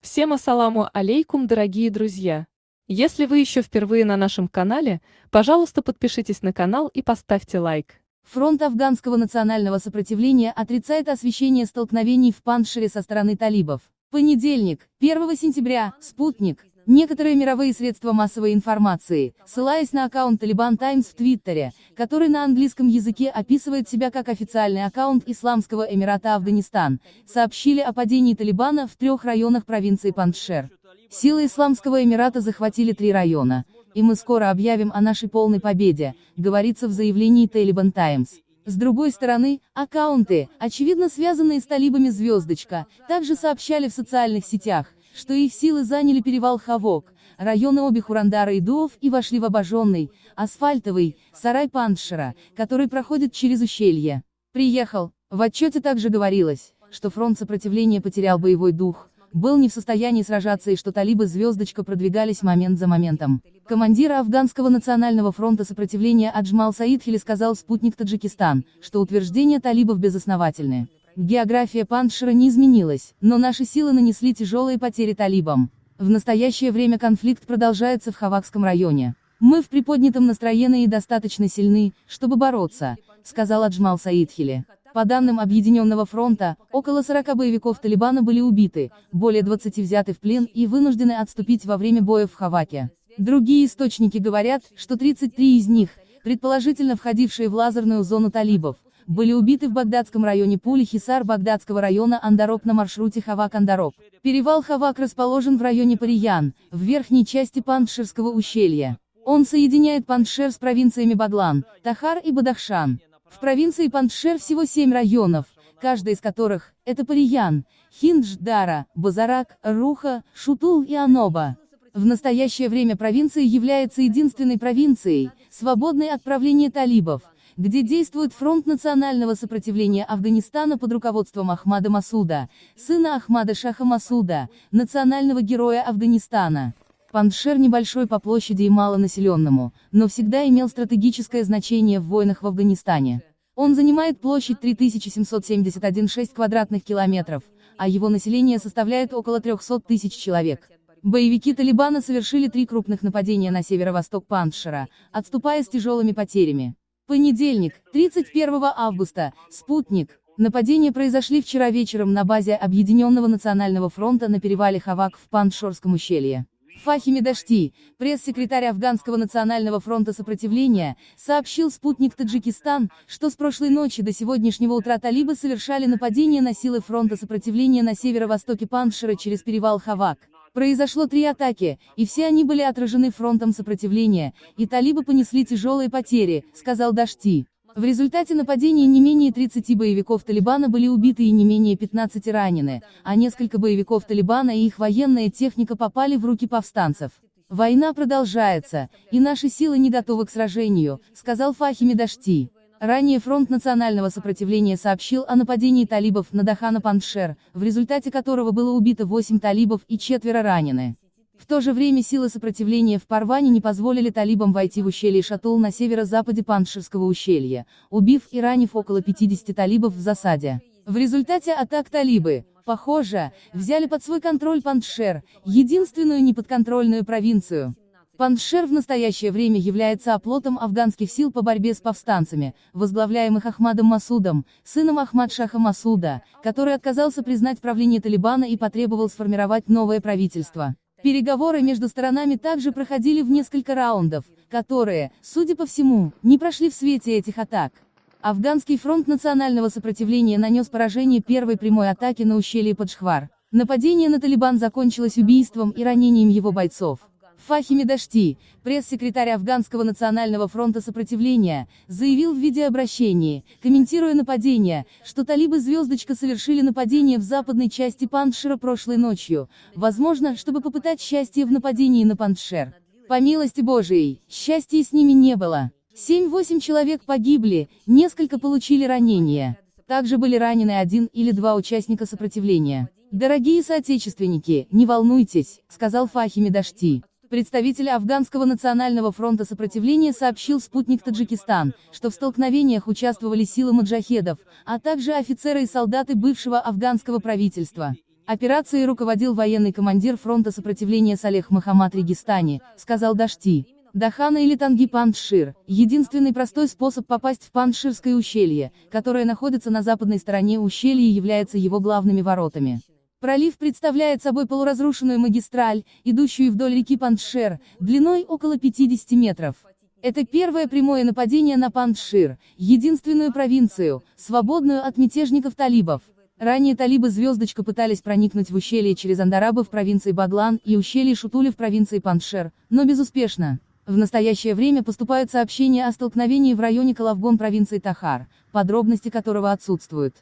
Всем ассаламу алейкум, дорогие друзья! Если вы еще впервые на нашем канале, пожалуйста, подпишитесь на канал и поставьте лайк. Фронт афганского национального сопротивления отрицает освещение столкновений в Панджшире со стороны талибов. Понедельник, 1 сентября, Спутник. Некоторые мировые средства массовой информации, ссылаясь на аккаунт Taliban Times в Твиттере, который на английском языке описывает себя как официальный аккаунт Исламского Эмирата Афганистан, сообщили о падении Талибана в 3 районах провинции Панджшер. Силы Исламского Эмирата захватили 3 района, и мы скоро объявим о нашей полной победе, говорится в заявлении Taliban Times. С другой стороны, аккаунты, очевидно связанные с талибами звездочка, также сообщали в социальных сетях, что их силы заняли перевал Хавок, районы Оби-Хурандара и Дуов и вошли в обожженный, асфальтовый, сарай Панджшера, который проходит через ущелье. Приехал. В отчете также говорилось, что фронт сопротивления потерял боевой дух, был не в состоянии сражаться и что талибы звездочка продвигались момент за моментом. Командир Афганского национального фронта сопротивления Аджмал Саидхили сказал «Спутник Таджикистан», что утверждения талибов безосновательны. География Панджшера не изменилась, но наши силы нанесли тяжелые потери талибам. В настоящее время конфликт продолжается в Хавакском районе. Мы в приподнятом настроении и достаточно сильны, чтобы бороться, сказал Аджмал Саидхили. По данным Объединенного фронта, около 40 боевиков Талибана были убиты, более 20 взяты в плен и вынуждены отступить во время боев в Хаваке. Другие источники говорят, что 33 из них, предположительно входившие в лазерную зону талибов, были убиты в багдадском районе Пули-Хисар багдадского района Андароб на маршруте Хавак-Андароб. Перевал Хавак расположен в районе Париян, в верхней части Панджшерского ущелья. Он соединяет Панджшер с провинциями Баглан, Тахар и Бадахшан. В провинции Панджшер всего 7 районов, каждый из которых – это Париян, Хиндж, Дара, Базарак, Руха, Шутул и Аноба. В настоящее время провинция является единственной провинцией, свободной от правления талибов, где действует фронт национального сопротивления Афганистана под руководством Ахмада Масуда, сына Ахмада Шаха Масуда, национального героя Афганистана. Панджшер небольшой по площади и малонаселенному, но всегда имел стратегическое значение в войнах в Афганистане. Он занимает площадь 3771,6 квадратных километров, а его население составляет около 300 тысяч человек. Боевики Талибана совершили 3 крупных нападения на северо-восток Панджшера, отступая с тяжелыми потерями. Понедельник, 31 августа, Спутник. Нападения произошли вчера вечером на базе Объединенного национального фронта на перевале Хавак в Панджшерском ущелье. Фахими Дашти, пресс-секретарь Афганского национального фронта сопротивления, сообщил «Спутник Таджикистан», что с прошлой ночи до сегодняшнего утра талибы совершали нападения на силы фронта сопротивления на северо-востоке Панджшера через перевал Хавак. Произошло 3 атаки, и все они были отражены фронтом сопротивления, и талибы понесли тяжелые потери, сказал Дашти. В результате нападений не менее 30 боевиков Талибана были убиты и не менее 15 ранены, а несколько боевиков Талибана и их военная техника попали в руки повстанцев. Война продолжается, и наши силы не готовы к сражению, сказал Фахими Дашти. Ранее Фронт национального сопротивления сообщил о нападении талибов на Дахана-Панджшер, в результате которого было убито 8 талибов и 4 ранены. В то же время силы сопротивления в Парване не позволили талибам войти в ущелье Шатул на северо-западе Панджшерского ущелья, убив и ранив около 50 талибов в засаде. В результате атак талибы, похоже, взяли под свой контроль Панджшер, единственную неподконтрольную провинцию. Панджшер в настоящее время является оплотом афганских сил по борьбе с повстанцами, возглавляемых Ахмадом Масудом, сыном Ахмад-Шаха Масуда, который отказался признать правление Талибана и потребовал сформировать новое правительство. Переговоры между сторонами также проходили в несколько раундов, которые, судя по всему, не прошли в свете этих атак. Афганский фронт национального сопротивления нанес поражение первой прямой атаки на ущелье Падшхвар. Нападение на Талибан закончилось убийством и ранением его бойцов. Фахими Дашти, пресс-секретарь Афганского национального фронта сопротивления, заявил в видеообращении, комментируя нападение, что талибы звездочка совершили нападение в западной части Панджшера прошлой ночью, возможно, чтобы попытать счастье в нападении на Панджшер. По милости Божией, счастья с ними не было. 7-8 человек погибли, несколько получили ранения. Также были ранены 1 или 2 участника сопротивления. «Дорогие соотечественники, не волнуйтесь», — сказал Фахими Дашти. Представитель Афганского национального фронта сопротивления сообщил «Спутник Таджикистан», что в столкновениях участвовали силы маджахедов, а также офицеры и солдаты бывшего афганского правительства. Операцией руководил военный командир фронта сопротивления Салех Мохаммад Регистани, сказал Дашти. Дахана или Танги-Пандшир – единственный простой способ попасть в Пандширское ущелье, которое находится на западной стороне ущелья и является его главными воротами. Пролив представляет собой полуразрушенную магистраль, идущую вдоль реки Пандшир, длиной около 50 метров. Это первое прямое нападение на Пандшир, единственную провинцию, свободную от мятежников-талибов. Ранее талибы «Звездочка» пытались проникнуть в ущелье через Андарабы в провинции Баглан и ущелье Шутули в провинции Пандшир, но безуспешно. В настоящее время поступают сообщения о столкновении в районе Калавгон провинции Тахар, подробности которого отсутствуют.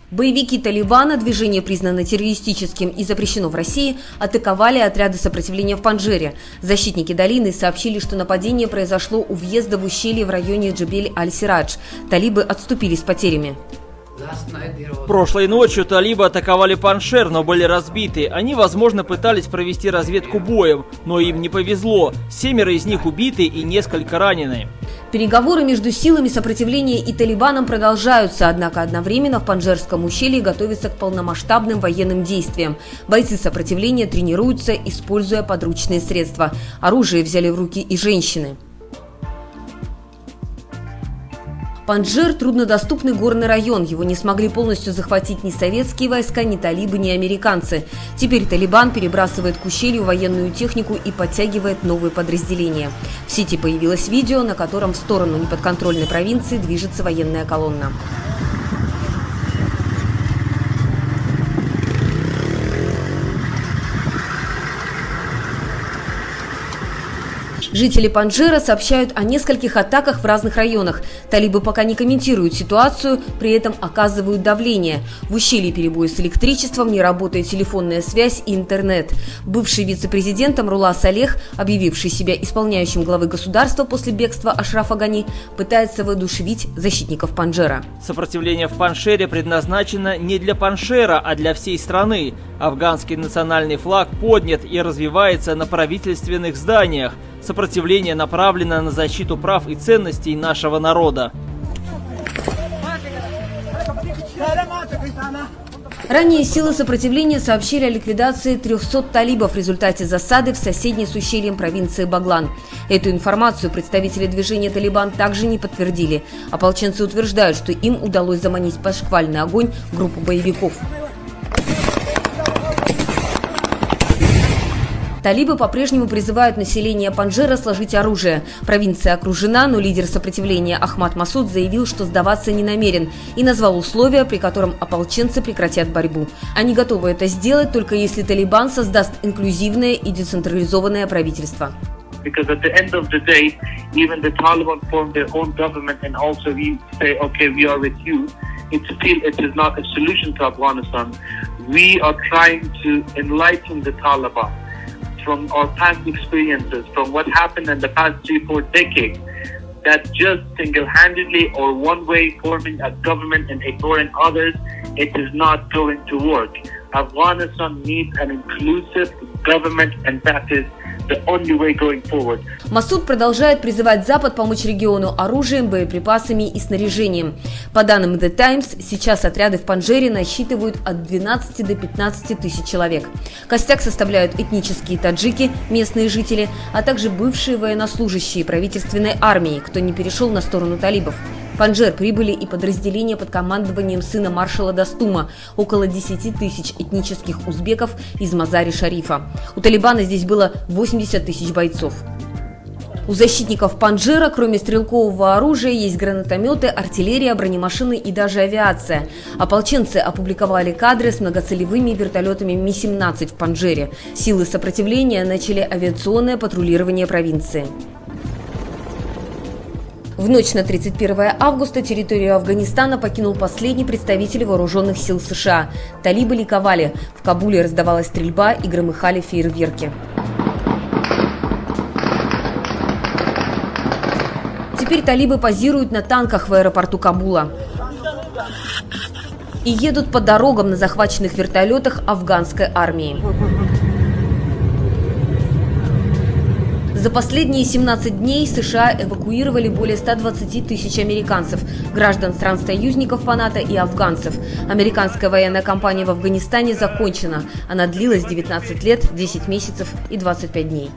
Боевики Талибана, движение признано террористическим и запрещено в России, атаковали отряды сопротивления в Панджшире. Защитники долины сообщили, что нападение произошло у въезда в ущелье в районе Джебель-Аль-Сирадж. Талибы отступили с потерями. Прошлой ночью талибы атаковали Паншер, но были разбиты. Они, возможно, пытались провести разведку боем, но им не повезло. 7 из них убиты и несколько ранены. Переговоры между силами сопротивления и Талибаном продолжаются, однако одновременно в Панджширском ущелье готовятся к полномасштабным военным действиям. Бойцы сопротивления тренируются, используя подручные средства. Оружие взяли в руки и женщины. Панджшир – труднодоступный горный район. Его не смогли полностью захватить ни советские войска, ни талибы, ни американцы. Теперь Талибан перебрасывает к ущелью военную технику и подтягивает новые подразделения. В сети появилось видео, на котором в сторону неподконтрольной провинции движется военная колонна. Жители Панджшира сообщают о нескольких атаках в разных районах. Талибы пока не комментируют ситуацию, при этом оказывают давление. В ущелье перебои с электричеством, не работает телефонная связь и интернет. Бывший вице-президент Амрула Салех, объявивший себя исполняющим главы государства после бегства Ашрафа Гани, пытается воодушевить защитников Панджшира. Сопротивление в Паншере предназначено не для Паншера, а для всей страны. Афганский национальный флаг поднят и развивается на правительственных зданиях. Сопротивление направлено на защиту прав и ценностей нашего народа. Ранее силы сопротивления сообщили о ликвидации 300 талибов в результате засады в соседней с ущельем провинции Баглан. Эту информацию представители движения «Талибан» также не подтвердили. Ополченцы утверждают, что им удалось заманить под шквальный огонь группу боевиков. Талибы по-прежнему призывают население Панджшира сложить оружие. Провинция окружена, но лидер сопротивления Ахмад Масуд заявил, что сдаваться не намерен, и назвал условия, при котором ополченцы прекратят борьбу. Они готовы это сделать, только если Талибан создаст инклюзивное и децентрализованное правительство. Because at the end of the day, even the Taliban form their own government and also we say, okay, we are with you. It is not a solution to Afghanistan. We are trying to enlighten the Taliban from our past experiences, from what happened in the past 3-4 decades, that just single-handedly or one way forming a government and ignoring others, it is not going to work. Afghanistan needs an inclusive government, and that is the only way going forward. Масуд продолжает призывать Запад помочь региону оружием, боеприпасами и снаряжением. По данным The Times, сейчас отряды в Панджшире насчитывают от 12 до 15 тысяч человек. Костяк составляют этнические таджики, местные жители, а также бывшие военнослужащие правительственной армии, кто не перешел на сторону талибов. В Панджшир прибыли и подразделения под командованием сына маршала Дастума, около 10 тысяч этнических узбеков из Мазари-Шарифа. У Талибана здесь было 80 тысяч бойцов. У защитников Панджшира, кроме стрелкового оружия, есть гранатометы, артиллерия, бронемашины и даже авиация. Ополченцы опубликовали кадры с многоцелевыми вертолетами Ми-17 в Панджшире. Силы сопротивления начали авиационное патрулирование провинции. В ночь на 31 августа территорию Афганистана покинул последний представитель вооруженных сил США. Талибы ликовали. В Кабуле раздавалась стрельба и громыхали фейерверки. Теперь талибы позируют на танках в аэропорту Кабула и едут по дорогам на захваченных вертолетах афганской армии. За последние 17 дней США эвакуировали более 120 тысяч американцев, граждан стран-союзников по НАТО и афганцев. Американская военная кампания в Афганистане закончена. Она длилась 19 лет, 10 месяцев и 25 дней.